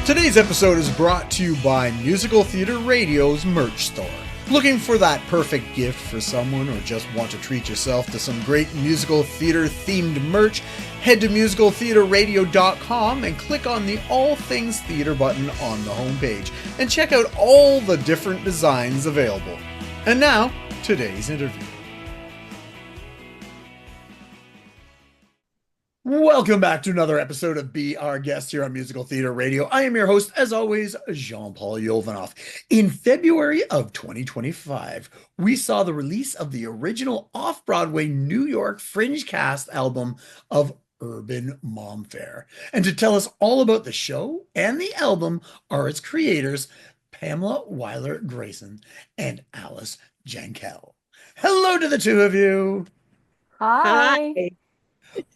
Today's episode is brought to you by Musical Theatre Radio's merch store. Looking for that perfect gift for someone or just want to treat yourself to some great musical theater themed merch? Head to musicaltheaterradio.com and click on the All Things Theater button on the homepage and check out all the different designs available. And now, today's interview. Welcome back to another episode of Be Our Guest here on Musical Theatre Radio. I am your host, as always, Jean-Paul Yovanov. In February of 2025, we saw the release of the original off-Broadway New York Fringe cast album of Urban Momfare. And to tell us all about the show and the album are its creators, Pamela Weiler Grayson and Alice Jankell. Hello to the two of you. Hi.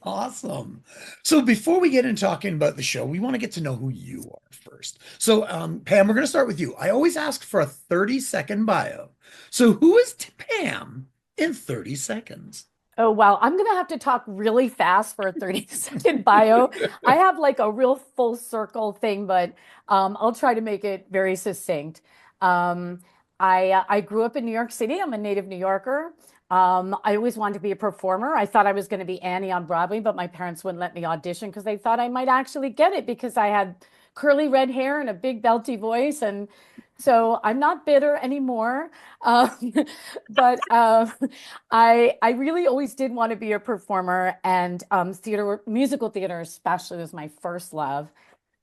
Awesome. So before we get into talking about the show, we want to get to know who you are first. So Pam, we're going to start with you. I always ask for a 30-second bio. So who is Pam in 30 seconds? Oh, wow. I'm going to have to talk really fast for a 30-second bio. I have like a real full circle thing, but I'll try to make it very succinct. I grew up in New York City. I'm a native New Yorker. I always wanted to be a performer. I thought I was going to be Annie on Broadway, but my parents wouldn't let me audition because they thought I might actually get it because I had curly red hair and a big belty voice. And so I'm not bitter anymore. But I really always did want to be a performer, and musical theater especially was my first love.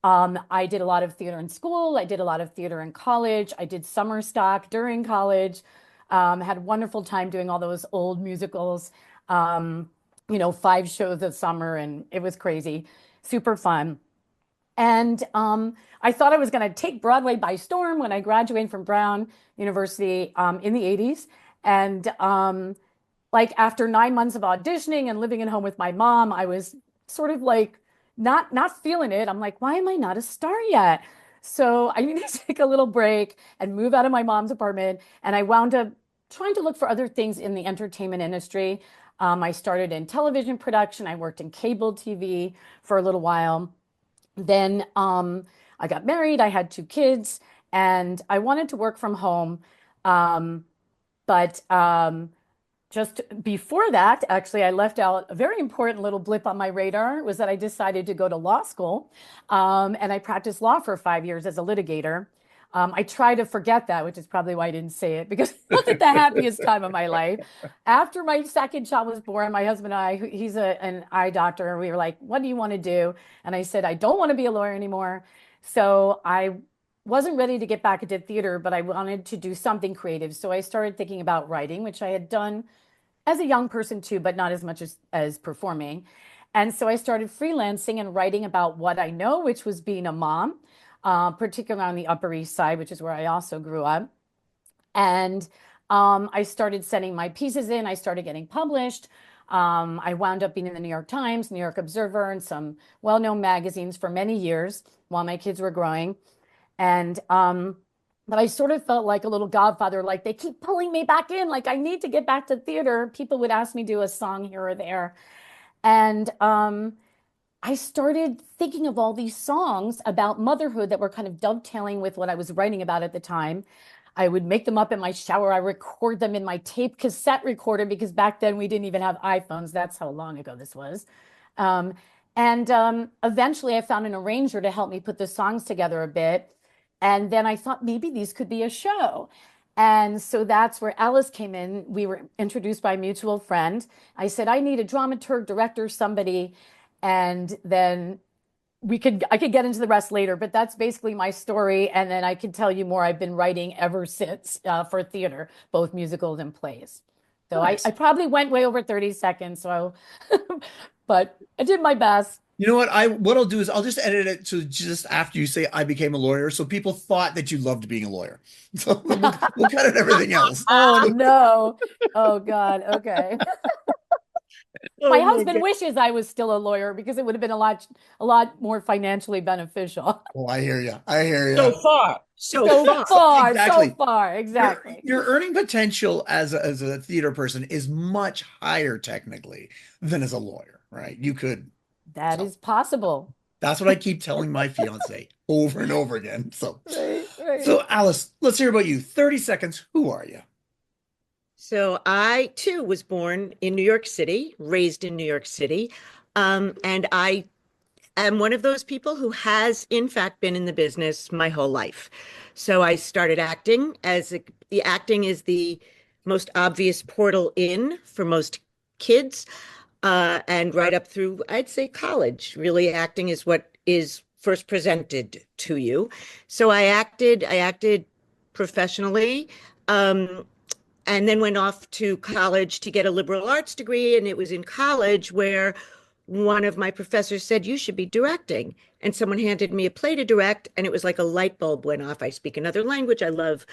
I did a lot of theater in school. I did a lot of theater in college. I did summer stock during college. Had a wonderful time doing all those old musicals, 5 shows a summer, and it was crazy, super fun. And I thought I was going to take Broadway by storm when I graduated from Brown University in the 80s. And after 9 months of auditioning and living at home with my mom, I was sort of like not feeling it. I'm like, why am I not a star yet? So I needed to take a little break and move out of my mom's apartment. And I wound up trying to look for other things in the entertainment industry. I started in television production. I worked in cable TV for a little while. Then I got married. I had 2 kids, and I wanted to work from home. But just before that, actually, I left out a very important little blip on my radar, was that I decided to go to law school. And I practiced law for 5 years as a litigator. I try to forget that, which is probably why I didn't say it, because it wasn't the happiest time of my life. After my second child was born, my husband and I, he's an eye doctor, we were like, what do you want to do? And I said, I don't want to be a lawyer anymore. So I wasn't ready to get back into theater, but I wanted to do something creative. So I started thinking about writing, which I had done as a young person too, but not as much as performing. And so I started freelancing and writing about what I know, which was being a mom, particularly on the Upper East Side, which is where I also grew up. And I started sending my pieces in. I started getting published. I wound up being in the New York Times, New York Observer, and some well-known magazines for many years while my kids were growing. And but I sort of felt like a little godfather, like they keep pulling me back in, like I need to get back to theater. People would ask me to do a song here or there. And I started thinking of all these songs about motherhood that were kind of dovetailing with what I was writing about at the time. I would make them up in my shower. I record them in my tape cassette recorder, because back then we didn't even have iPhones. That's how long ago this was. Eventually I found an arranger to help me put the songs together a bit. And then I thought maybe these could be a show. And so that's where Alice came in. We were introduced by a mutual friend. I said, I need a dramaturg, director, somebody. And then I could get into the rest later, but that's basically my story. And then I can tell you more. I've been writing ever since for theater, both musicals and plays. So nice. I probably went way over 30 seconds. So, but I did my best. You know what? What I'll do is I'll just edit it to just after you say I became a lawyer, so people thought that you loved being a lawyer. So we'll cut out everything else. Oh no! Oh God! Okay. My husband wishes I was still a lawyer, because it would have been a lot more financially beneficial. Oh, I hear you. I hear you. So far. Exactly. So far, exactly. Your earning potential as a theater person is much higher technically than as a lawyer, right? You could. That is possible. That's what I keep telling my fiance over and over again. So, Right, right. so Alice, let's hear about you. 30 seconds. Who are you? So I too was born in New York City, raised in New York City. And I am one of those people who has, in fact, been in the business my whole life. So I started acting the acting is the most obvious portal in for most kids, and right up through, I'd say, college. Really, acting is what is first presented to you. So I acted professionally. Um, and then went off to college to get a liberal arts degree. And it was in college where one of my professors said, "You should be directing." And someone handed me a play to direct, and it was like a light bulb went off. I speak another language. I love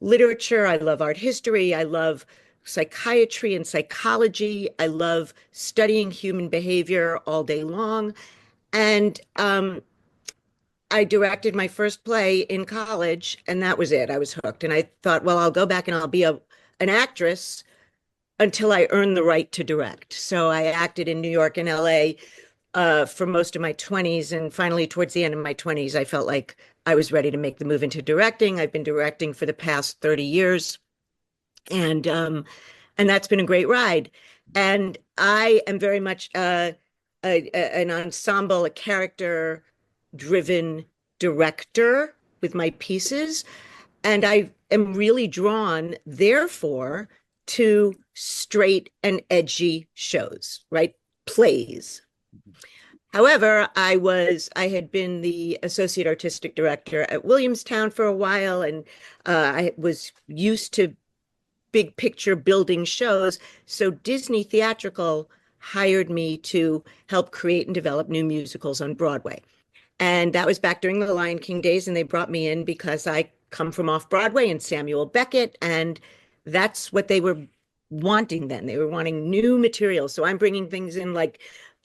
literature. I love art history. I love psychiatry and psychology. I love studying human behavior all day long. And I directed my first play in college, and that was it. I was hooked. And I thought, well, I'll go back and I'll be an actress until I earned the right to direct. So I acted in New York and LA for most of my 20s. And finally, towards the end of my 20s, I felt like I was ready to make the move into directing. I've been directing for the past 30 years. And that's been a great ride. And I am very much an ensemble, a character driven director with my pieces. And I am really drawn, therefore, to straight and edgy shows, right? Plays. However, I had been the associate artistic director at Williamstown for a while, and I was used to big picture building shows. So Disney Theatrical hired me to help create and develop new musicals on Broadway. And that was back during the Lion King days. And they brought me in because I come from off Broadway and Samuel Beckett. And that's what they were wanting then. They were wanting new material. So I'm bringing things in like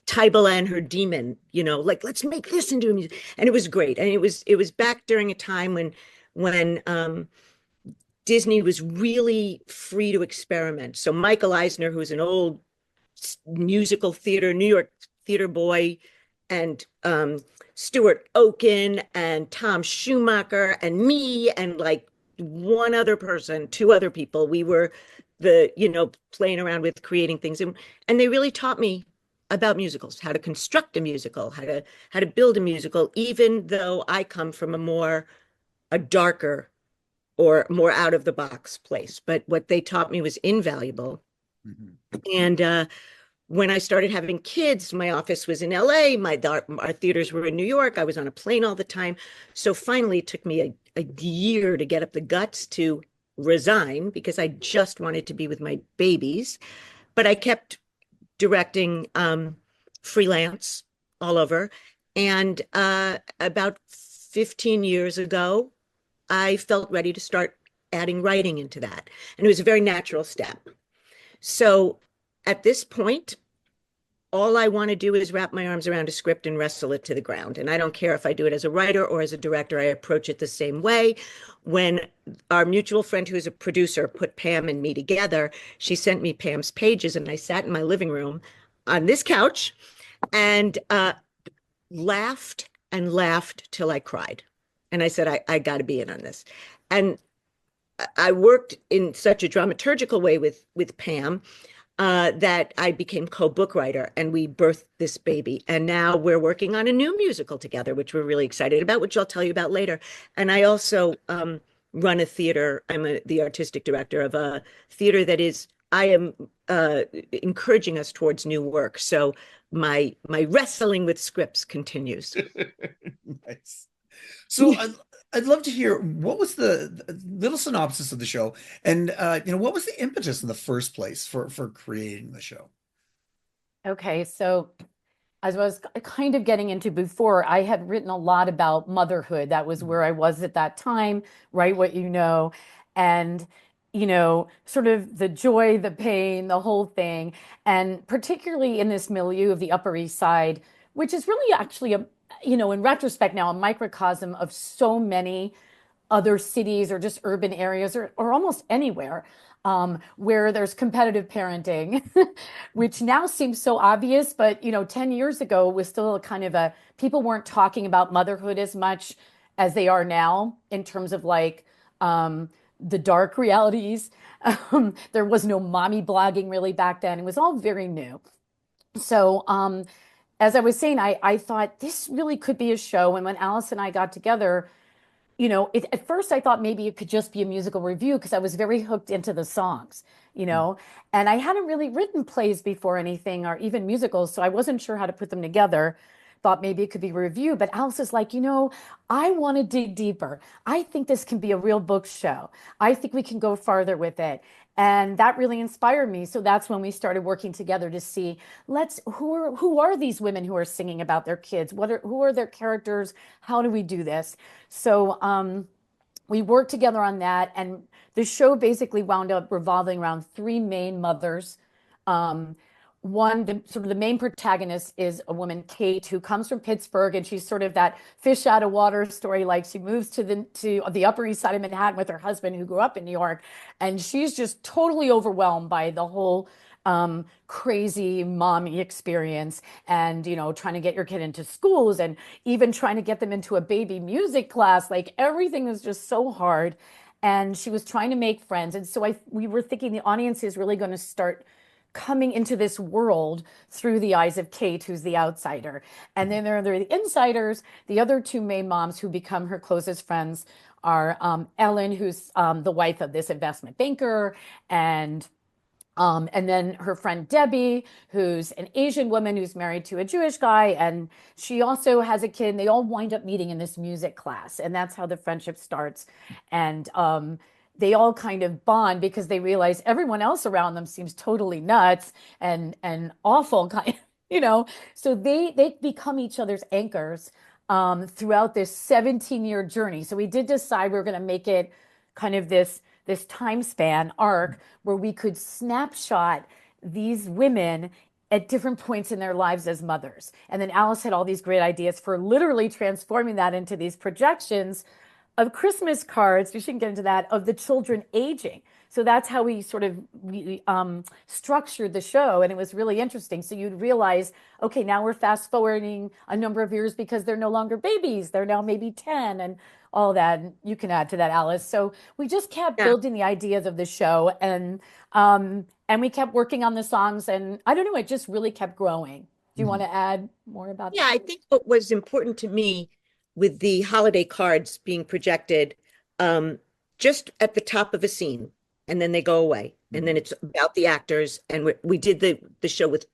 Tybala and her demon, like let's make this into a music. And it was great. And it was back during a time when Disney was really free to experiment. So Michael Eisner, who's an old musical theater, New York theater boy, and Stuart Oken and Tom Schumacher and me and like one other person, two other people. We were playing around with creating things. And they really taught me about musicals, how to construct a musical, how to build a musical, even though I come from a darker or more out of the box place. But what they taught me was invaluable. Mm-hmm. And when I started having kids, my office was in LA, our theaters were in New York. I was on a plane all the time. So finally, it took me a year to get up the guts to resign because I just wanted to be with my babies. But I kept directing freelance all over. And about 15 years ago, I felt ready to start adding writing into that. And it was a very natural step. So at this point, all I want to do is wrap my arms around a script and wrestle it to the ground. And I don't care if I do it as a writer or as a director, I approach it the same way. When our mutual friend, who's a producer, put Pam and me together, she sent me Pam's pages, and I sat in my living room on this couch and laughed and laughed till I cried. And I said, I got to be in on this. And I worked in such a dramaturgical way with Pam that I became co-book writer, and we birthed this baby. And now we're working on a new musical together, which we're really excited about, which I'll tell you about later. And I also run a theater. I'm the artistic director of a theater I am encouraging us towards new work. So my wrestling with scripts continues. Nice. So I'd love to hear what was the little synopsis of the show, and what was the impetus in the first place for creating the show? Okay, so as I was kind of getting into before, I had written a lot about motherhood. That was where I was at that time, right? And sort of the joy, the pain, the whole thing, and particularly in this milieu of the Upper East Side, which is really actually in retrospect now, a microcosm of so many other cities or just urban areas or almost anywhere where there's competitive parenting, which now seems so obvious, but 10 years ago was still kind of people weren't talking about motherhood as much. as they are now in terms of like the dark realities. There was no mommy blogging really back then. It was all very new. So as I was saying, I thought this really could be a show. And when Alice and I got together, at first I thought maybe it could just be a musical review because I was very hooked into the songs, and I hadn't really written plays before anything or even musicals, so I wasn't sure how to put them together. Thought maybe it could be a review, but Alice is like, I want to dig deeper. I think this can be a real book show. I think we can go farther with it. And that really inspired me. So that's when we started working together to see, who are these women who are singing about their kids? Who are their characters? How do we do this? So we worked together on that, and the show basically wound up revolving around three main mothers. Sort of the main protagonist is a woman, Kate, who comes from Pittsburgh, and she's sort of that fish out of water story. Like she moves to the Upper East Side of Manhattan with her husband, who grew up in New York, and she's just totally overwhelmed by the whole crazy mommy experience, and trying to get your kid into schools, and even trying to get them into a baby music class. Like everything was just so hard, and she was trying to make friends. And so we were thinking the audience is really going to start coming into this world through the eyes of Kate, who's the outsider. And then there are the insiders. The other two main moms who become her closest friends are Ellen, who's the wife of this investment banker, and then her friend Debbie, who's an Asian woman who's married to a Jewish guy, and she also has a kid. And they all wind up meeting in this music class, and that's how the friendship starts. And they all kind of bond because they realize everyone else around them seems totally nuts and awful, So they become each other's anchors throughout this 17-year journey. So we did decide we were going to make it kind of this time span arc where we could snapshot these women at different points in their lives as mothers. And then Alice had all these great ideas for literally transforming that into these projections of Christmas cards, we shouldn't get into that, of the children aging. So that's how we structured the show, and it was really interesting. So you'd realize, okay, now we're fast forwarding a number of years because they're no longer babies. They're now maybe 10 and all that. And you can add to that, Alice. So we just kept building the ideas of the show, and we kept working on the songs, and I don't know, it just really kept growing. Do you want to add more about that? Yeah, I think what was important to me with the holiday cards being projected just at the top of a scene, and then they go away, and then it's about the actors. And we did the show with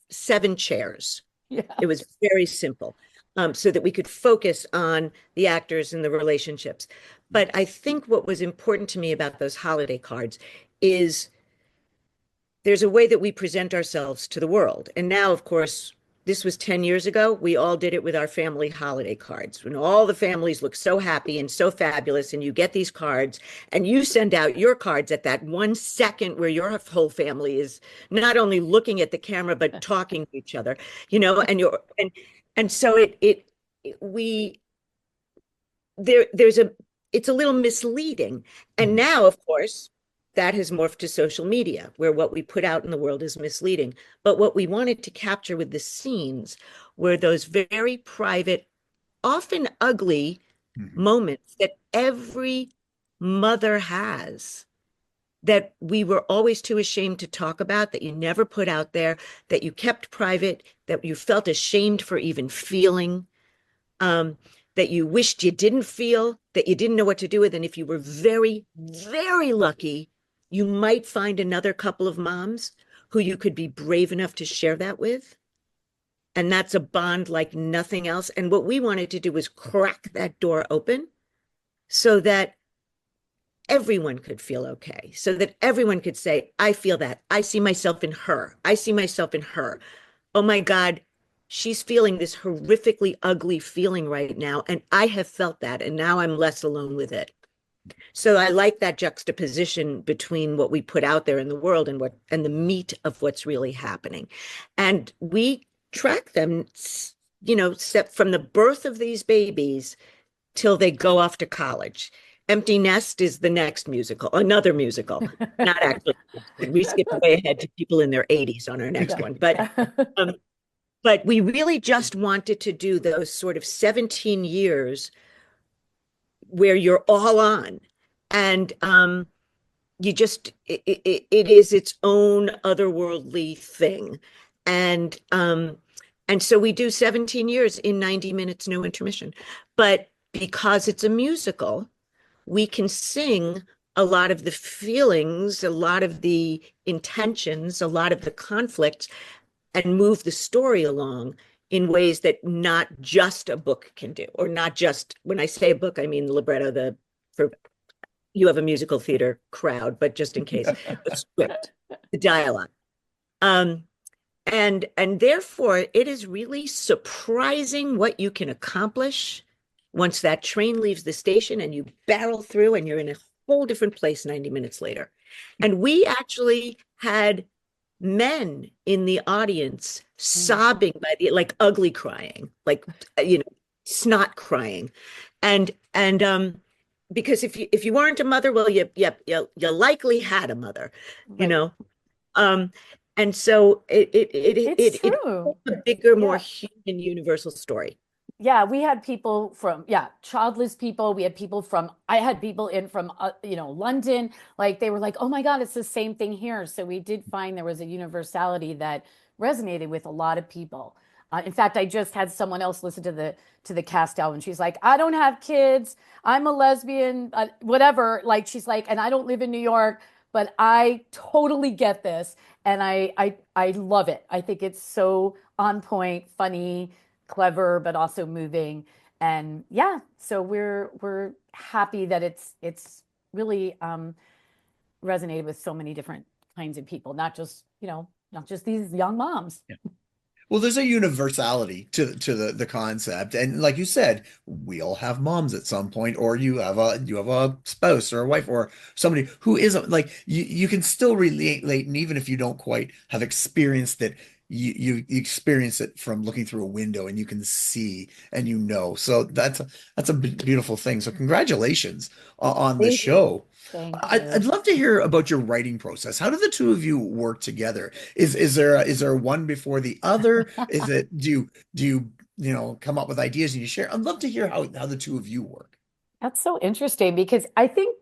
7 chairs. Yeah. It was very simple, so that we could focus on the actors and the relationships. But I think what was important to me about those holiday cards is there's a way that we present ourselves to the world. And now, of course, this was 10 years ago. We all did it with our family holiday cards when all the families look so happy and so fabulous, and you get these cards and you send out your cards at that 1 second where your whole family is not only looking at the camera, but talking to each other, and so it's a little misleading. And now, of course, that has morphed to social media, where what we put out in the world is misleading. But what we wanted to capture with the scenes were those very private, often ugly moments that every mother has, that we were always too ashamed to talk about, that you never put out there, that you kept private, that you felt ashamed for even feeling, that you wished you didn't feel, that you didn't know what to do with. And if you were very, very lucky, you might find another couple of moms who you could be brave enough to share that with. And that's a bond like nothing else. And what we wanted to do was crack that door open so that everyone could feel okay, so that everyone could say, I feel that. I see myself in her. I see myself in her. Oh my God, she's feeling this horrifically ugly feeling right now. And I have felt that. And now I'm less alone with it. So I like that juxtaposition between what we put out there in the world and the meat of what's really happening. And we track them, from the birth of these babies till they go off to college. Empty Nest is the next musical, another musical, not actually. We skipped way ahead to people in their 80s on our next one. But we really just wanted to do those sort of 17 years where you're all on. And it is its own otherworldly thing. And so we do 17 years in 90 minutes, no intermission. But because it's a musical, we can sing a lot of the feelings, a lot of the intentions, a lot of the conflicts, and move the story along in ways that not just a book can do, or not just, when I say a book, I mean the libretto, for you have a musical theater crowd, but just in case, the script, the dialogue. And therefore, it is really surprising what you can accomplish once that train leaves the station and you barrel through and you're in a whole different place 90 minutes later. And we actually had men in the audience sobbing like ugly crying, like, snot crying. And because if you weren't a mother, well, you likely had a mother, Right. and so It's it's true. a bigger, more human, universal story. Yeah, we had people from, childless people. I had people in from, London. Like they were like, oh my God, it's the same thing here. So we did find there was a universality that resonated with a lot of people. In fact, I just had someone else listen to the cast album. She's like, I don't have kids. I'm a lesbian, whatever. Like she's like, and I don't live in New York, but I totally get this, and I love it. I think it's so on point, funny, clever, but also moving. And yeah, so we're happy that it's really resonated with so many different kinds of people, not just these young moms. Well, there's a universality to the concept, and like you said, we all have moms at some point, or you have a spouse or a wife or somebody who isn't, like, you can still relate, and even if you don't quite have experienced it, you experience it from looking through a window, and you can see and So that's a beautiful thing. So congratulations on the Thank you. show. Thank I'd you. love to hear about your writing process. How do the two of you work together? Is there one before the other? Is it do you come up with ideas and you share? I'd love to hear how the two of you work. That's so interesting because I think,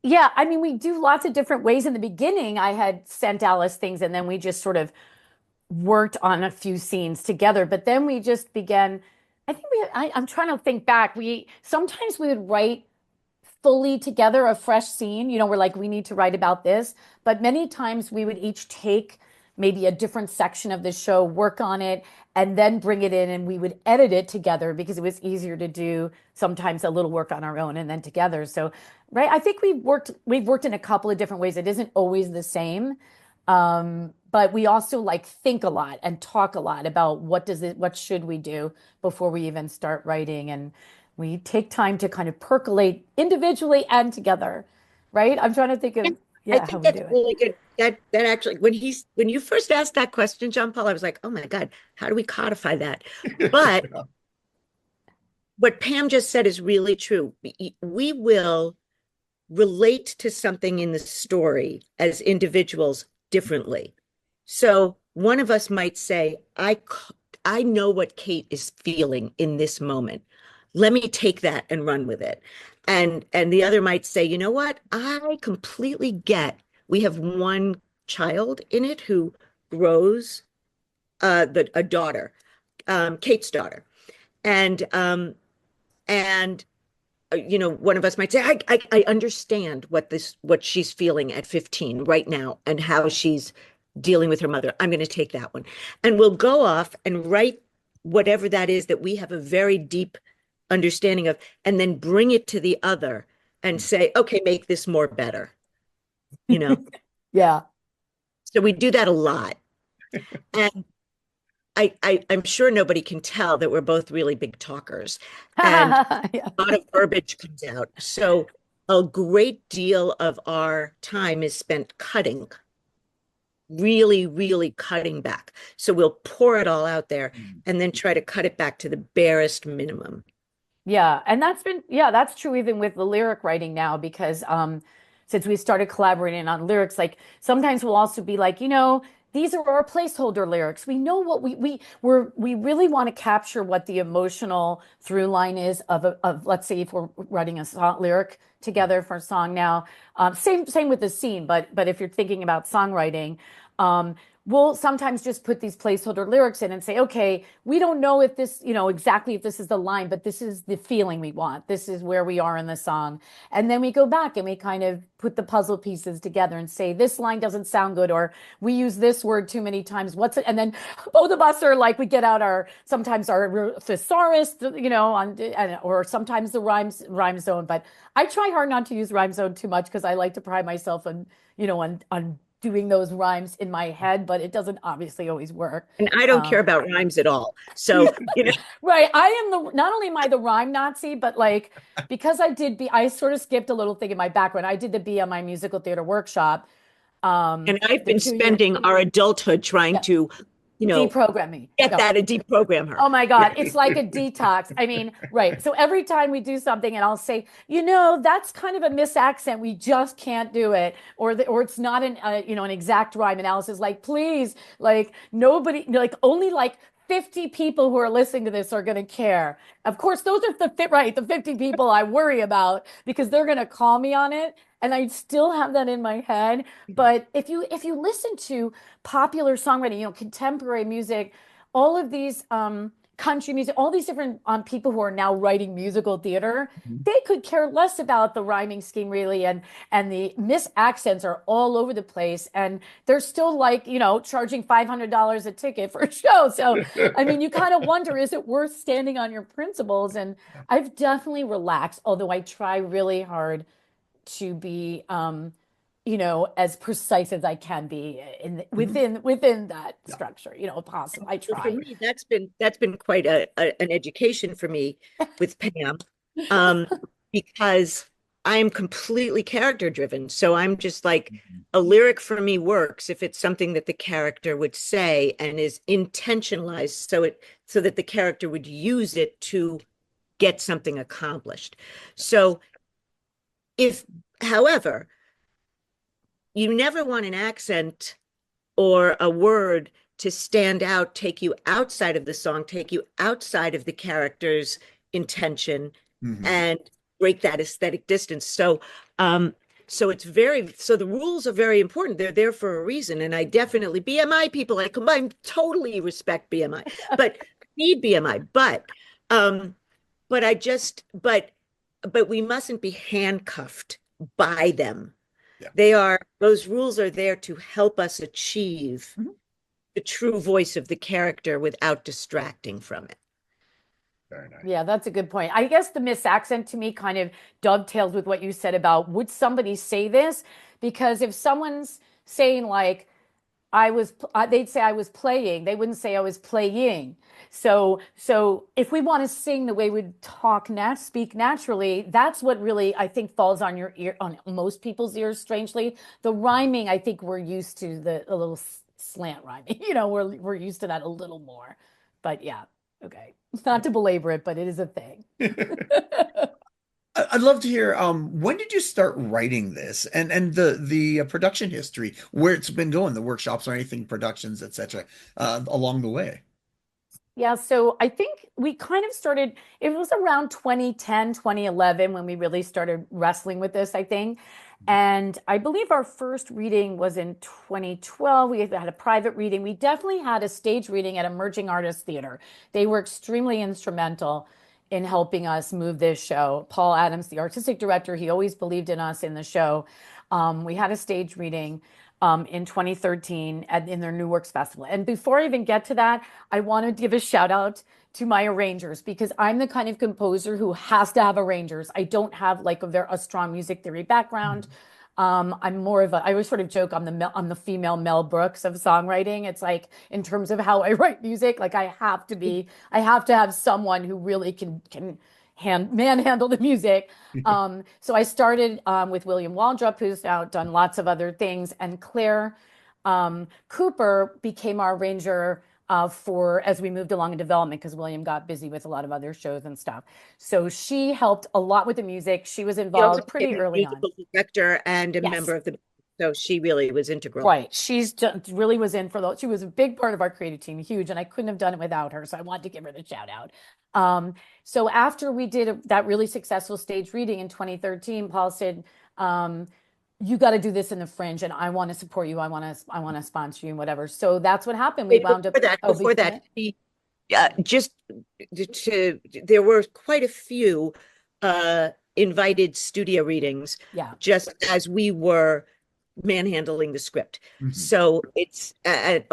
yeah, I mean, we do lots of different ways. In the beginning, I had sent Alice things and then we just sort of worked on a few scenes together. But then we just began, I'm trying to think back. Sometimes we would write fully together a fresh scene. We're like, we need to write about this. But many times we would each take maybe a different section of the show, work on it, and then bring it in and we would edit it together because it was easier to do sometimes a little work on our own and then together. So, right, I think we've worked in a couple of different ways. It isn't always the same. But we also like think a lot and talk a lot about what should we do before we even start writing. And we take time to kind of percolate individually and together, right? I'm trying to think of, I how think we that's do it. really good. That actually, when you first asked that question, John Paul, I was like, oh my God, how do we codify that? But what Pam just said is really true. We will relate to something in the story as individuals differently. So one of us might say, I know what Kate is feeling in this moment. Let me take that and run with it. And the other might say, you know what? I completely get. We have one child in it who grows a daughter, Kate's daughter. And one of us might say, I understand what she's feeling at 15 right now and how she's dealing with her mother. I'm going to take that one. And we'll go off and write whatever that is that we have a very deep understanding of, and then bring it to the other and say, okay, make this more better, you know? Yeah. So we do that a lot. And I'm sure nobody can tell that we're both really big talkers. And Yeah. a lot of verbiage comes out. So a great deal of our time is spent cutting, really, really cutting back. So we'll pour it all out there and then try to cut it back to the barest minimum. Yeah, and that's true even with the lyric writing now because since we started collaborating on lyrics, like sometimes we'll also be like, these are our placeholder lyrics. We know what we really want to capture what the emotional through line is of let's say if we're writing a song lyric together for a song now. Same with the scene, but if you're thinking about songwriting, we'll sometimes just put these placeholder lyrics in and say, okay, we don't know if this, exactly if this is the line, but this is the feeling we want. This is where we are in the song. And then we go back and we kind of put the puzzle pieces together and say, this line doesn't sound good, or we use this word too many times. What's it? And then both of us are like, we get out sometimes our thesaurus, or sometimes the rhyme zone. But I try hard not to use rhyme zone too much because I like to pride myself on, on doing those rhymes in my head, but it doesn't obviously always work. And I don't care about rhymes at all. So, Right. I am not only am I the rhyme Nazi, but like, because I sort of skipped a little thing in my background. I did the BMI musical theater workshop. And I've been spending our adulthood trying to deprogram me. Get that and deprogram her. Oh my God. It's like a detox. I mean, right. So every time we do something and I'll say, that's kind of a misaccent. We just can't do it. Or it's not an exact rhyme. And Alice is like, please, like nobody, like only like 50 people who are listening to this are going to care. Of course, those are the 50 people I worry about because they're going to call me on it. And I still have that in my head. But if you listen to popular songwriting, contemporary music, all of these country music, all these different people who are now writing musical theater, they could care less about the rhyming scheme really, and the misaccents are all over the place, and they're still like charging $500 a ticket for a show. So I mean, you kind of wonder, is it worth standing on your principles? And I've definitely relaxed, although I try really hard to be as precise as I can be within that structure, possible. I try. For me, that's been quite an education for me with Pam, because I am completely character driven. So I'm just like, a lyric for me works if it's something that the character would say and is intentionalized so that the character would use it to get something accomplished. So however, you never want an accent or a word to stand out, take you outside of the song, take you outside of the character's intention, and break that aesthetic distance. So, so the rules are very important. They're there for a reason. And I definitely, BMI people, I totally respect BMI, but need BMI. But we mustn't be handcuffed by them. Yeah. Those rules are there to help us achieve the true voice of the character without distracting from it. Very nice. Yeah, that's a good point. I guess the misaccent to me kind of dovetails with what you said about, would somebody say this? Because if someone's saying like, they'd say I was playing. They wouldn't say I was playing. So if we want to sing the way we speak naturally, that's what really I think falls on your ear, on most people's ears. Strangely, the rhyming, I think we're used to a little slant rhyming. We're used to that a little more. But yeah, okay, not to belabor it, but it is a thing. I'd love to hear, when did you start writing this, and the production history, where it's been going, the workshops or anything, productions, etc., along the way? Yeah, so I think we kind of started, it was around 2010, 2011 when we really started wrestling with this, I think. And I believe our first reading was in 2012. We had a private reading. We definitely had a stage reading at Emerging Artists Theater. They were extremely instrumental in helping us move this show. Paul Adams, the artistic director, he always believed in us in the show. We had a stage reading in 2013 in their New Works Festival. And before I even get to that, I want to give a shout out to my arrangers, because I'm the kind of composer who has to have arrangers. I don't have like a strong music theory background. I'm more of I always sort of joke I'm the female Mel Brooks of songwriting. It's like, in terms of how I write music, like I have to have someone who really can manhandle the music. So I started with William Waldrop, who's now done lots of other things, and Claire Cooper became our arranger as we moved along in development, because William got busy with a lot of other shows and stuff. So she helped a lot with the music. She was involved pretty early on. Director and a Yes. member of the. So she really was integral. Right. Really was in for those. She was a big part of our creative team, huge, and I couldn't have done it without her. So I wanted to give her the shout out. So after we did that really successful stage reading in 2013, Paul said, you got to do this in the Fringe, and I want to support you. I want to sponsor you and whatever. So that's what happened. We wound up before that, there were quite a few invited studio readings. Yeah. Just as we were manhandling the script. Mhm. So it's and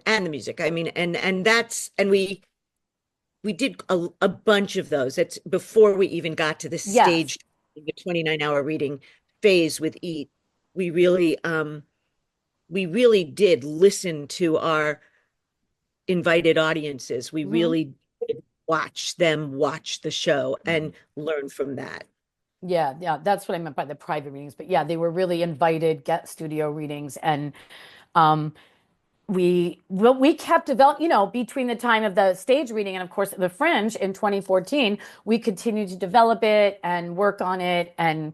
the music. I mean, and we did a bunch of those. That's before we even got to the stage, the 29-hour reading phase with Eat. We really did listen to our invited audiences. We really did watch them watch the show and learn from that. Yeah, that's what I meant by the private readings. But yeah, they were really invited get studio readings, and we kept developing, between the time of the stage reading and of course the Fringe in 2014, we continued to develop it and work on it, and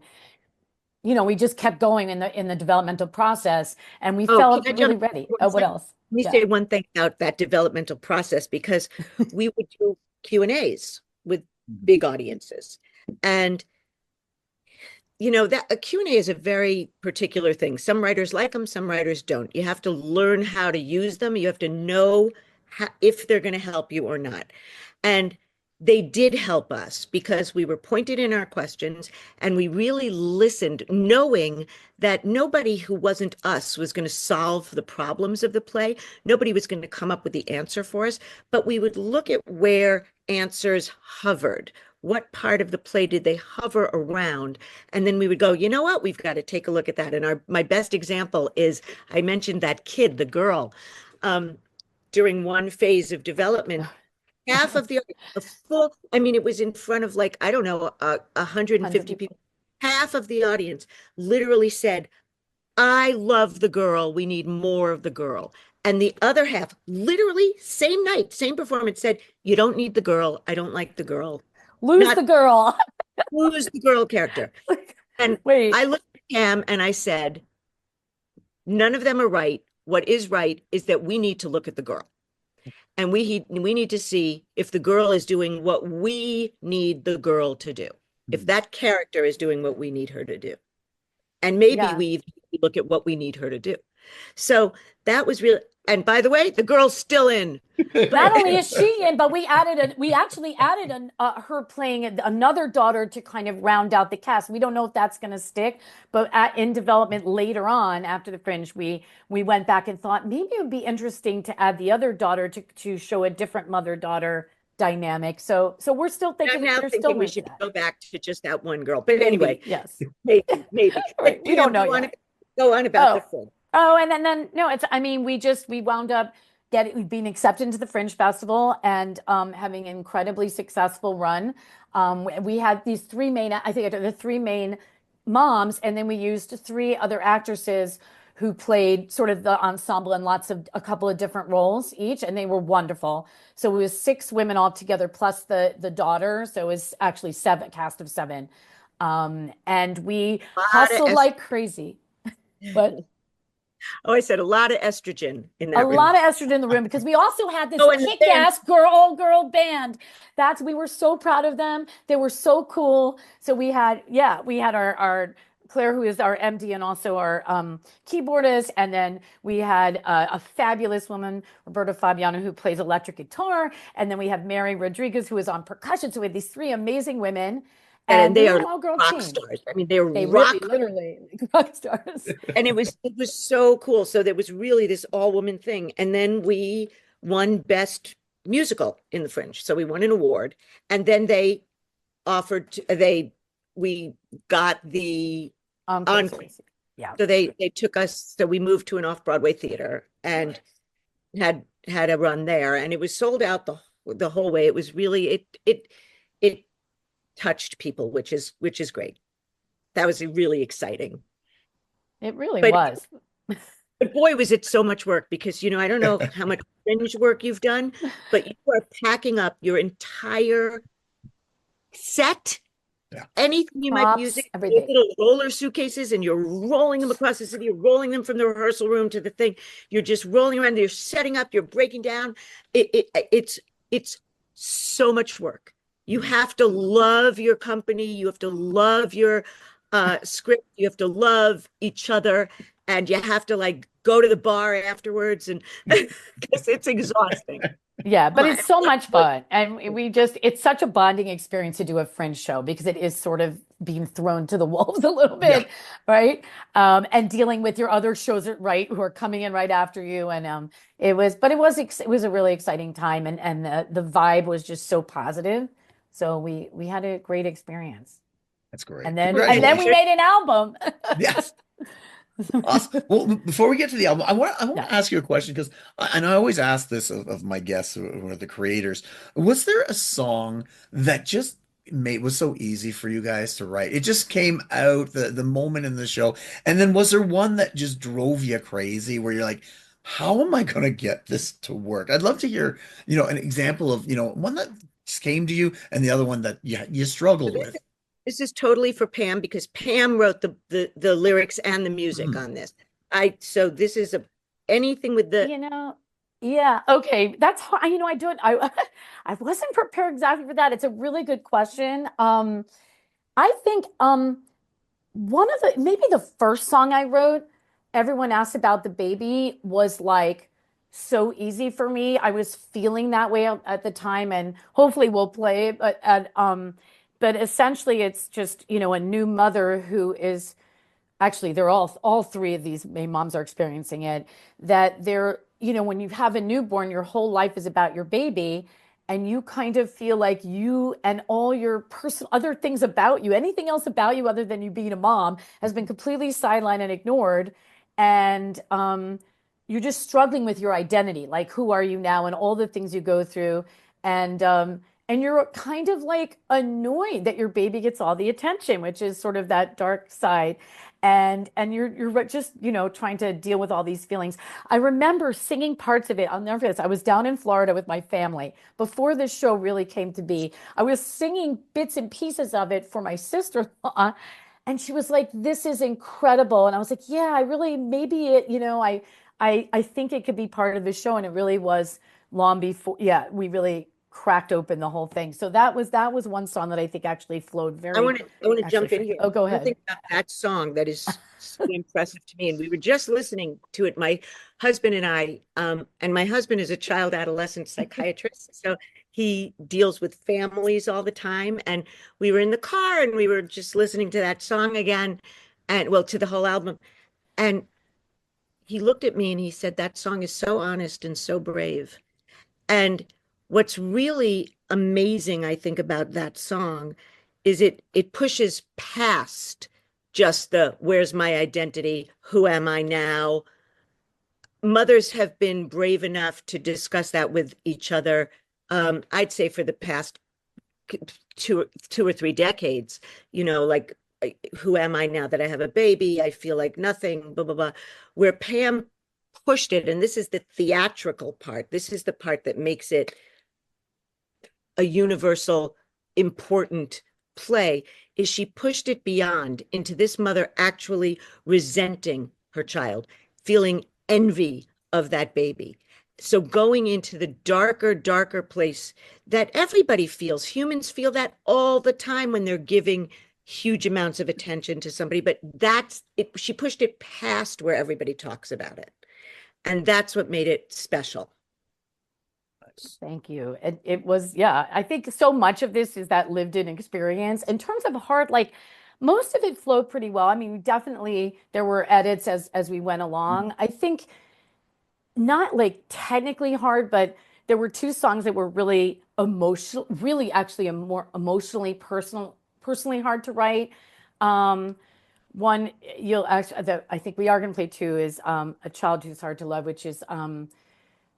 we just kept going in the developmental process, and we felt really ready. What else? Let me say one thing about that developmental process, because we would do Q&As with big audiences, and that a Q&A is a very particular thing. Some writers like them, some writers don't. You have to learn how to use them. You have to know if they're going to help you or not. And they did help us because we were pointed in our questions and we really listened, knowing that nobody who wasn't us was going to solve the problems of the play. Nobody was going to come up with the answer for us, but we would look at where answers hovered. What part of the play did they hover around? And then we would go, you know what, we've got to take a look at that. And my best example is, I mentioned that kid, the girl, during one phase of development, half of it was in front of 150 people. Half of the audience literally said, I love the girl. We need more of the girl. And the other half, literally same night, same performance, said, you don't need the girl. I don't like the girl. Lose the girl. Lose the girl character. And I looked at Cam and I said, none of them are right. What is right is that we need to look at the girl. And we need to see if the girl is doing what we need the girl to do. If that character is doing what we need her to do. And maybe we look at what we need her to do. So that was really, and by the way, the girl's still in. Not only is she in, but we actually added her playing another daughter to kind of round out the cast. We don't know if that's going to stick, but in development later on after the Fringe, we went back and thought maybe it would be interesting to add the other daughter to show a different mother-daughter dynamic. So we're still thinking we should go back to just that one girl. But anyway, yes, maybe. Right. We don't know yet. Go on about the Fringe. Oh, and then no, we wound up being accepted into the Fringe Festival and having an incredibly successful run. We had these three main moms, and then we used three other actresses who played sort of the ensemble in a couple of different roles each, and they were wonderful. So it was 6 women all together plus the daughter. So it was actually a cast of 7. And we hustled like crazy. But I said a lot of estrogen in that room. A lot of estrogen in the room, because we also had this kick-ass girl band. We were so proud of them. They were so cool. So we had our Claire, who is our MD and also our keyboardist. And then we had a fabulous woman, Roberta Fabiano, who plays electric guitar. And then we have Mary Rodriguez, who is on percussion. So we had these 3 amazing women. And they are rock stars. I mean, they literally rock stars. And it was so cool. So there was really this all-woman thing. And then we won Best Musical in the Fringe. So we won an award. And then they we got the encore. Yeah. So they took us. So we moved to an off-Broadway theater and had a run there. And it was sold out the whole way. It was really it touched people, which is great. That was really exciting. It really was. But boy, was it so much work, because I don't know how much Fringe work you've done, but you are packing up your entire set Yeah. Anything you might be using, Props, everything. little roller suitcases, and you're rolling them across the city, you're rolling them from the rehearsal room to the thing. You're just rolling around, you're setting up, you're breaking down. It's so much work. You have to love your company, you have to love your script, you have to love each other, and you have to like go to the bar afterwards, and because it's exhausting. Yeah, but it's so much But fun. And it's such a bonding experience to do a Fringe show because it is sort of being thrown to the wolves a little Yeah. bit, right? And dealing with your other shows, right, who are coming in right after you. And it was a really exciting time, and the vibe was just so positive. So we had a great experience. That's great. And then we Congratulations. made an album. Yes. Awesome. Well, before we get to the album, I want Yeah. to ask you a question because and I always ask this of my guests who are the creators. Was there a song that just made was so easy for you guys to write? It just came out the moment in the show. And then was there one that just drove you crazy where you're like, how am I going to get this to work? I'd love to hear, an example of, one that just came to you and the other one that you struggled this, with. this is totally for Pam because Pam wrote the lyrics and the music Mhm. on this. So this is anything with the Yeah, okay. That's hard. I do it. I wasn't prepared exactly for that. It's a really good question. I think one of maybe the first song I wrote, everyone asked about the baby, was like so easy for me. I was feeling that way at the time, and hopefully we'll play it. But essentially it's just, a new mother who is actually they're all three of these moms are experiencing it, that they're, when you have a newborn, your whole life is about your baby, and you kind of feel like you and all your personal other things about you, anything else about you other than you being a mom, has been completely sidelined and ignored. And you're just struggling with your identity, like who are you now, and all the things you go through. And you're kind of like annoyed that your baby gets all the attention, which is sort of that dark side. And you're just, trying to deal with all these feelings. I remember singing parts of it. I'll never forget this. I was down in Florida with my family before this show really came to be. I was singing bits and pieces of it for my sister-in-law, and she was like, "This is incredible." And I was like, "Yeah, I really maybe it, I think it could be part of the show." And it really was long before, yeah, we really cracked open the whole thing. So that was one song that I think actually flowed I very want to jump in actually. here. Oh, go One ahead. thing about that song that is so impressive to me, and we were just listening to it, my husband and I, and my husband is a child adolescent psychiatrist, so he deals with families all the time. And we were in the car and we were just listening to that song again, and well, to the whole album. And he looked at me and he said, "That song is so honest and so brave." And what's really amazing, I think, about that song is it pushes past just the where's my identity, who am I now. Mothers have been brave enough to discuss that with each other. I'd say for the past two or three decades, like who am I now that I have a baby? I feel like nothing, blah, blah, blah. Where Pam pushed it, and this is the theatrical part, this is the part that makes it a universal, important play, is she pushed it beyond into this mother actually resenting her child, feeling envy of that baby. So going into the darker, darker place that everybody feels. Humans feel that all the time when they're giving huge amounts of attention to somebody, but that's it. She pushed it past where everybody talks about it. And that's what made it special. Thank you. It was, yeah, I think so much of this is that lived in experience. In terms of heart, like most of it flowed pretty well. I mean, definitely there were edits as we went along. I think not like technically hard, but there were two songs that were really emotional, really actually a more emotionally personally hard to write. Um, One you'll actually that I think we are going to play two is A Child Who's Hard to Love, which is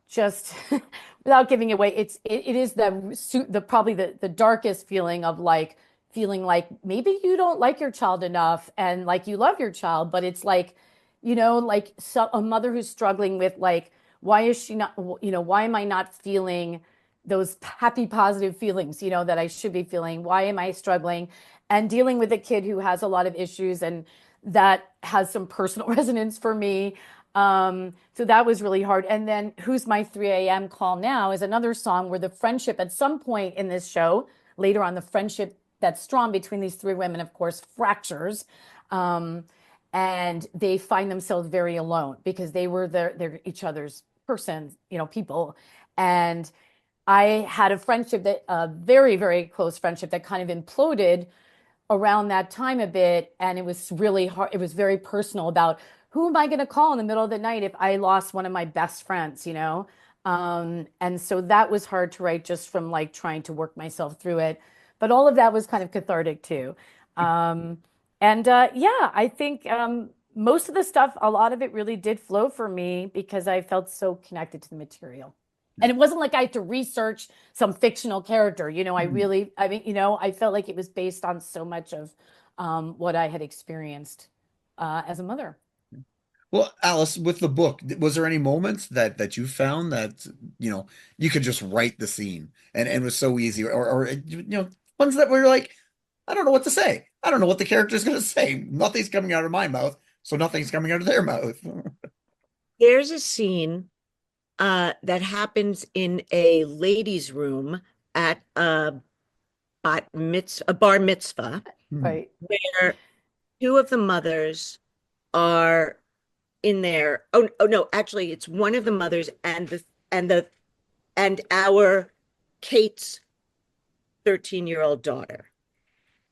just without giving away, it is the probably the darkest feeling of like feeling like maybe you don't like your child enough and like you love your child, but it's like, like a mother who's struggling with like, why is she not, why am I not feeling those happy, positive feelings, you know, that I should be feeling. Why am I struggling? And dealing with a kid who has a lot of issues, and that has some personal resonance for me. So that was really hard. And then Who's My 3 a.m. Call Now is another song where the friendship at some point in this show, later on, the friendship that's strong between these three women, of course, fractures. And they find themselves very alone because they were they're each other's person, you know, people. And I had a friendship that a very, very close friendship that kind of imploded around that time a bit. And it was really hard. It was very personal about who am I going to call in the middle of the night if I lost one of my best friends, you know? And so that was hard to write just from like trying to work myself through it. But all of that was kind of cathartic too. Yeah, I think most of the stuff, a lot of it really did flow for me because I felt so connected to the material. And it wasn't like I had to research some fictional character. You know, I mean, you know, I felt like it was based on so much of what I had experienced as a mother. Well, Alice, with the book, was there any moments that you found that, you know, you could just write the scene and it was so easy, or you know, ones that were like, I don't know what to say. I don't know what the character's going to say. Nothing's coming out of my mouth, so nothing's coming out of their mouth. There's a scene that happens in a ladies' room at a bar mitzvah, Right. where two of the mothers are in there. Oh no, actually, it's one of the mothers and our Kate's 13-year-old daughter.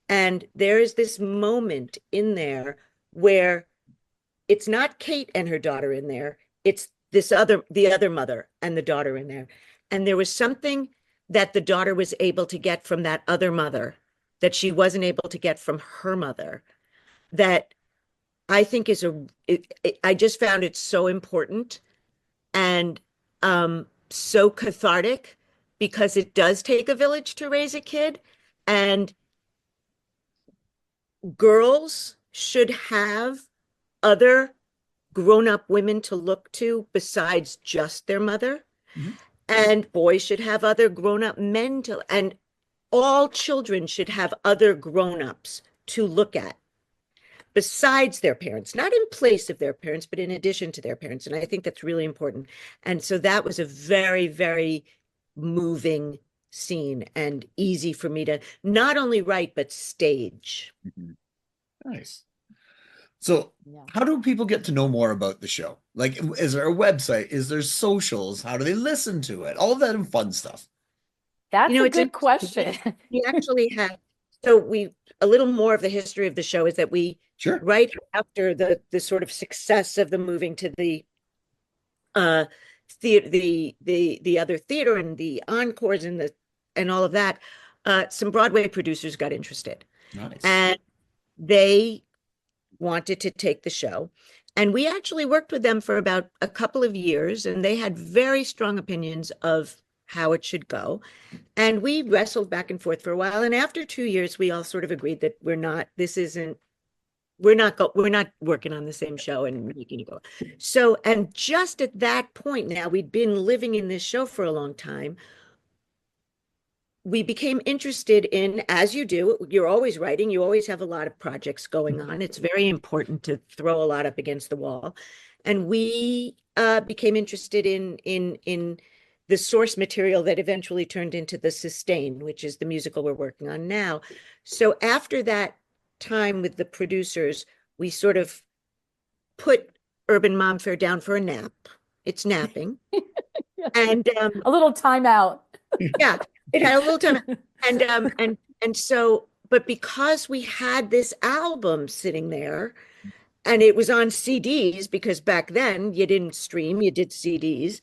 And there is this moment in there where it's not Kate and her daughter in there, it's the other mother and the daughter in there. And there was something that the daughter was able to get from that other mother that she wasn't able to get from her mother, that I think I just found it so important and so cathartic, because it does take a village to raise a kid, and girls should have other grown-up women to look to besides just their mother. And boys should have other grown-up men and all children should have other grown-ups to look at besides their parents, not in place of their parents, but in addition to their parents. And I think that's really important. And so that was a very, very moving scene and easy for me to not only write, but stage. Nice. So how do people get to know more about the show? Like, is there a website? Is there socials? How do they listen to it? All of that and fun stuff. That's a good question. We actually have, so a little more of the history of the show is that right after the sort of success of the moving to the other theater and the encores and all of that, some Broadway producers got interested. Nice. And they wanted to take the show. And we actually worked with them for about a couple of years, and they had very strong opinions of how it should go. And we wrestled back and forth for a while. And after 2 years, we all sort of agreed that we're not working on the same show and making it go. So, and just at that point now, we'd been living in this show for a long time. We became interested in, as you do, you're always writing, you always have a lot of projects going on. It's very important to throw a lot up against the wall. And we became interested in the source material that eventually turned into The Sustain, which is the musical we're working on now. So after that time with the producers, we sort of put Urban Momfare down for a nap. It's napping. And a little time out. Yeah. It had a little time. And so, but because we had this album sitting there and it was on CDs, because back then you didn't stream, you did CDs.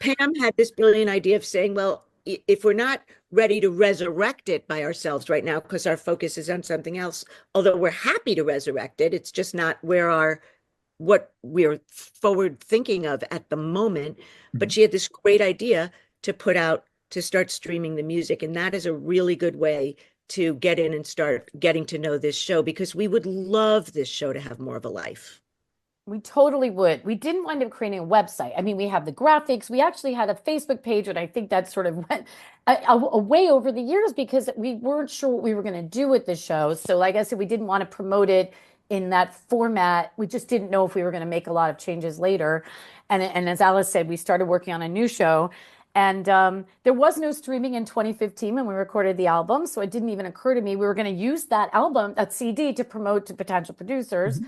Pam had this brilliant idea of saying, well, if we're not ready to resurrect it by ourselves right now, because our focus is on something else, although we're happy to resurrect it, it's just not what we're forward thinking of at the moment. But she had this great idea to start streaming the music. And that is a really good way to get in and start getting to know this show, because we would love this show to have more of a life. We totally would. We didn't wind up creating a website. I mean, we have the graphics. We actually had a Facebook page, and I think that sort of went away over the years because we weren't sure what we were going to do with the show. So, like I said, we didn't want to promote it in that format. We just didn't know if we were going to make a lot of changes later. And as Alice said, we started working on a new show. And there was no streaming in 2015 when we recorded the album. So it didn't even occur to me we were going to use that album, that CD, to promote to potential producers.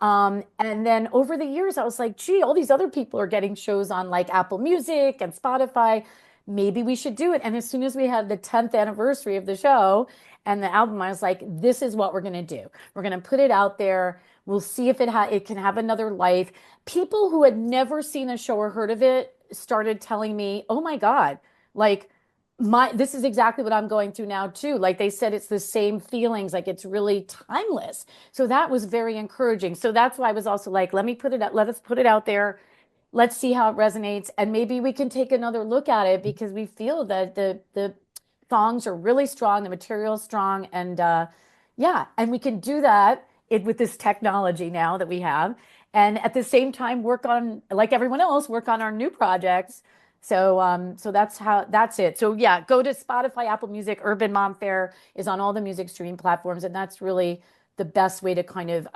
And then over the years, I was like, gee, all these other people are getting shows on like Apple Music and Spotify. Maybe we should do it. And as soon as we had the 10th anniversary of the show and the album, I was like, this is what we're going to do. We're going to put it out there. We'll see if it can have another life. People who had never seen a show or heard of it started telling me, oh my God, like this is exactly what I'm going through now too. Like they said, it's the same feelings, like it's really timeless. So that was very encouraging. So that's why I was also like, let us put it out there. Let's see how it resonates. And maybe we can take another look at it because we feel that the songs are really strong, the material is strong. And yeah, and we can do that with this technology now that we have. And at the same time, like everyone else, work on our new projects. So that's it. So yeah, go to Spotify, Apple Music. Urban Momfare is on all the music streaming platforms, and that's really the best way to kind of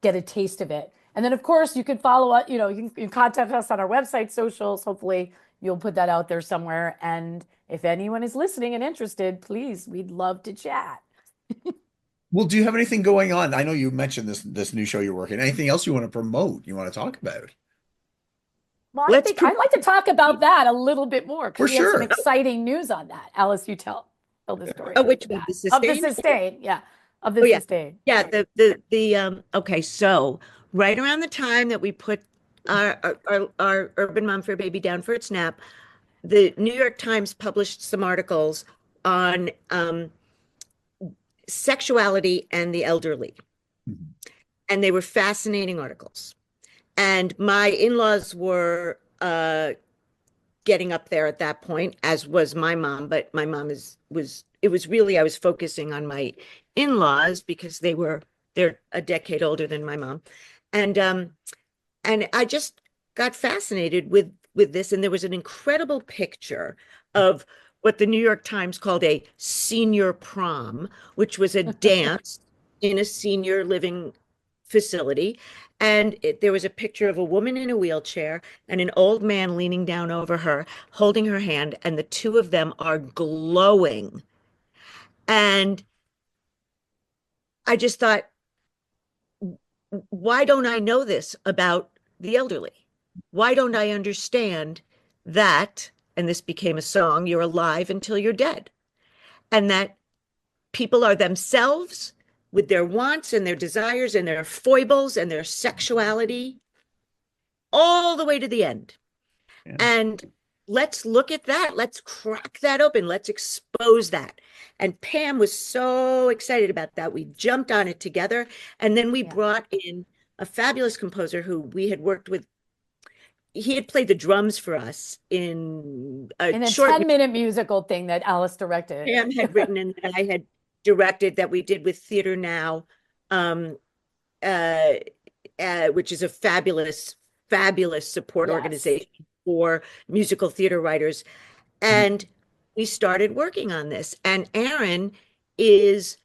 get a taste of it. And then of course you can follow us. You can contact us on our website, socials. Hopefully you'll put that out there somewhere. And if anyone is listening and interested, please, we'd love to chat. Well, do you have anything going on? I know you mentioned this new show you're working. Anything else you want to promote? You want to talk about? Well, I think I'd like to talk about that a little bit more because we have some sure. exciting news on that. Alice, you tell the story. Which one? The Sustain? Of the Sustain, yeah. Of the Sustain. Yeah, okay, so right around the time that we put our Urban Momfare baby down for its nap, the New York Times published some articles on sexuality and the elderly. And they were fascinating articles. And my in-laws were getting up there at that point, as was my mom. But my mom I was focusing on my in-laws because they're a decade older than my mom. And I just got fascinated with this. And there was an incredible picture of what the New York Times called a senior prom, which was a dance in a senior living facility. And there was a picture of a woman in a wheelchair and an old man leaning down over her, holding her hand, and the two of them are glowing. And I just thought, why don't I know this about the elderly? Why don't I understand that, and this became a song, you're alive until you're dead, and that people are themselves with their wants and their desires and their foibles and their sexuality all the way to the end. Yeah. And let's look at that. Let's crack that open. Let's expose that. And Pam was so excited about that. We jumped on it together. And then we brought in a fabulous composer who we had worked with. He had played the drums for us in a 10-minute musical thing that Alice directed. Pam had written and that I had directed, that we did with Theatre Now, which is a fabulous support organization for musical theater writers. And we started working on this. And Aaron is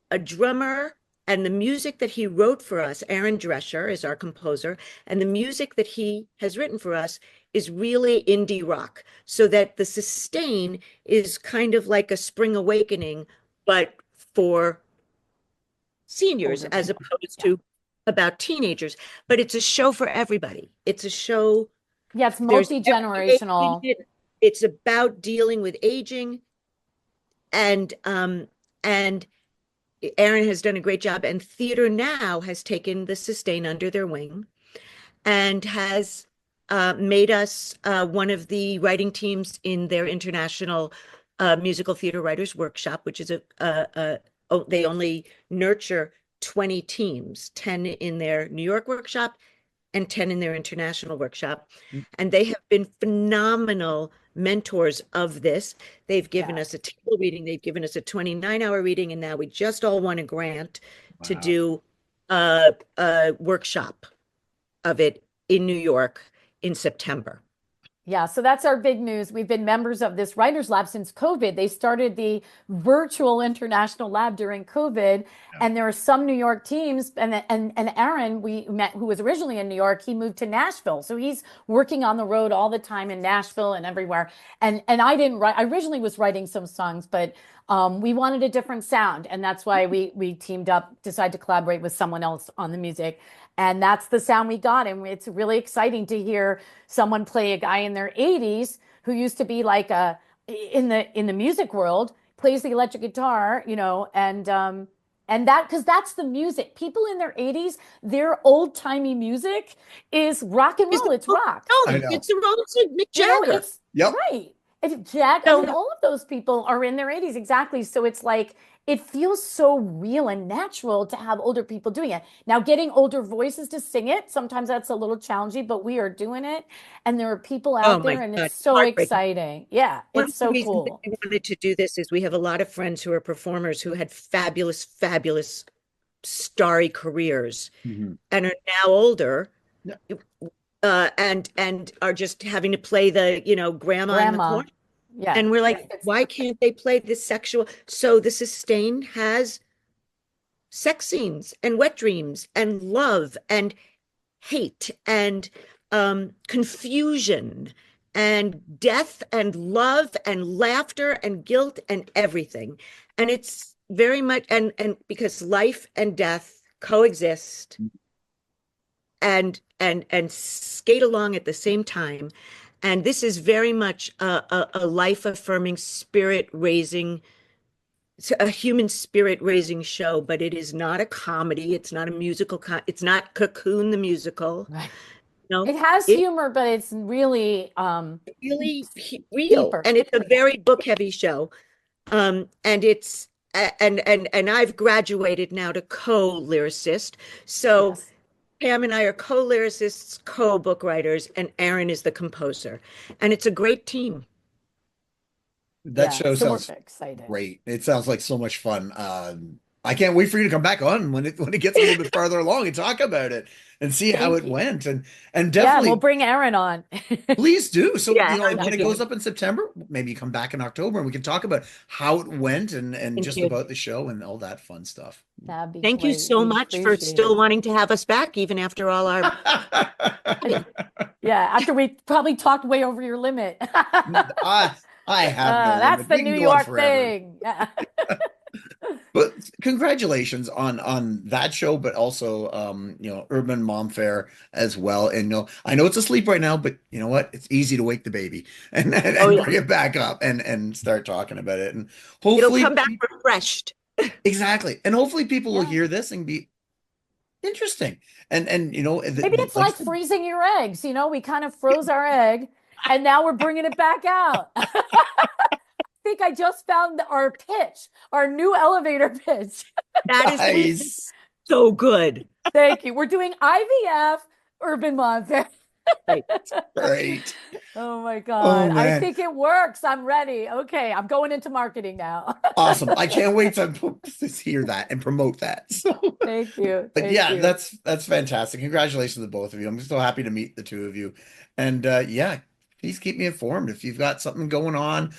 a drummer, and the music that he wrote for us, Aaron Drescher is our composer, and the music that he has written for us is really indie rock. So that the Sustain is kind of like a spring awakening, but for seniors as opposed to about teenagers. But it's a show for everybody. It's a show. Yeah, it's multi-generational. It's about dealing with aging. And Aaron has done a great job. And Theatre Now has taken the Sustain under their wing and has made us one of the writing teams in their international musical theater writers workshop, which is they only nurture 20 teams, 10 in their New York workshop and 10 in their international workshop. And they have been phenomenal mentors of this. They've given us a table reading, they've given us a 29-hour reading, and now we just all won a grant to do a workshop of it in New York in September. Yeah, so that's our big news. We've been members of this Writers Lab since COVID. They started the virtual International Lab during COVID, and there are some New York teams. And Aaron, we met, who was originally in New York, he moved to Nashville, so he's working on the road all the time in Nashville and everywhere. And I didn't write. I originally was writing some songs, but we wanted a different sound, and that's why we teamed up, decided to collaborate with someone else on the music. And that's the sound we got. And it's really exciting to hear someone play a guy in their 80s who used to be like in the music world, plays the electric guitar, and that, because that's the music. People in their 80s, their old-timey music is rock and roll. It's rock. It's the Rolling Mick Jagger. Yep. Right. Jack, and all of those people are in their 80s, exactly. So it's like, it feels so real and natural to have older people doing it. Now, getting older voices to sing it, sometimes that's a little challenging, but we are doing it. And there are people out there, and it's so exciting. Yeah, it's so cool. We wanted to do this is we have a lot of friends who are performers who had fabulous, fabulous, starry careers and are now older. And are just having to play the, grandma in the corner. Yeah. And we're like, why can't they play this sexual? So the Sustain has sex scenes and wet dreams and love and hate and confusion and death and love and laughter and guilt and everything. And it's very much, and because life and death coexist and skate along at the same time. And this is very much a life-affirming, spirit-raising, a human spirit-raising show, but it is not a comedy. It's not a musical. It's not Cocoon the musical. Right. It has humor, but it's really really real, deeper. And it's a very book-heavy show. And it's and I've graduated now to co-lyricist. So. Yes. Pam and I are co-lyricists, co-book writers, and Aaron is the composer. And it's a great team. That show sounds great. It sounds like so much fun. I can't wait for you to come back on when it gets a little bit farther along and talk about it and see how it went. And definitely, we'll bring Aaron on. Please do. So when it goes up in September, maybe you come back in October and we can talk about how it went and just about the show and all that fun stuff. That'd be Thank you so much for still wanting to have us back, even after all our after we probably talked way over your limit. I have that's the New York thing. But congratulations on that show, but also Urban Momfare as well. And I know it's asleep right now, but you know what? It's easy to wake the baby and bring it back up and start talking about it. And hopefully it'll come back refreshed. Exactly. And hopefully people will hear this and be interesting. And maybe it's like freezing your eggs. We kind of froze our egg and now we're bringing it back out. I think I just found our pitch, our new elevator pitch. That is nice. So good. Thank you. We're doing IVF Urban Momfare. Great. Oh my God. I think it works. I'm ready. Okay. I'm going into marketing now. Awesome. I can't wait to hear that and promote that. So, thank you. But that's fantastic. Congratulations to both of you. I'm so happy to meet the two of you. And please keep me informed if you've got something going on.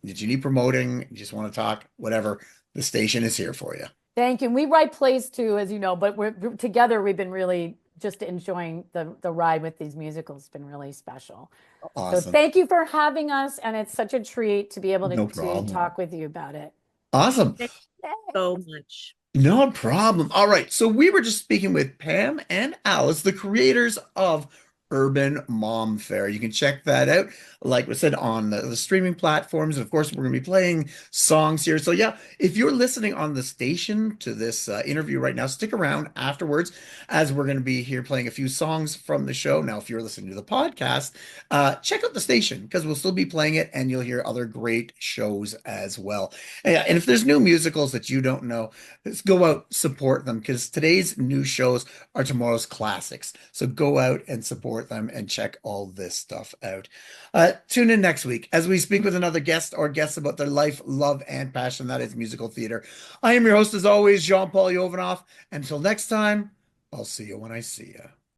Did you need promoting? You just want to talk, whatever, the station is here for you. Thank you. We write plays too, as you know, but we're together. We've been really just enjoying the ride with these musicals. It's been really special. Awesome. So thank you for having us. And it's such a treat to be able to talk with you about it. Awesome. Thank you so much. No problem. All right. So we were just speaking with Pam and Alice, the creators of Urban Momfare. You can check that out, like we said, on the streaming platforms. And of course, we're going to be playing songs here. So if you're listening on the station to this interview right now, stick around afterwards as we're going to be here playing a few songs from the show. Now, if you're listening to the podcast, check out the station because we'll still be playing it and you'll hear other great shows as well. And if there's new musicals that you don't know, let's go out, support them, because today's new shows are tomorrow's classics. So go out and support them and check all this stuff out. Tune in next week as we speak with another guest or guests about their life, love, and passion. That is musical theater. I am your host, as always, Jean-Paul Jovanoff. Until next time, I'll see you when I see you.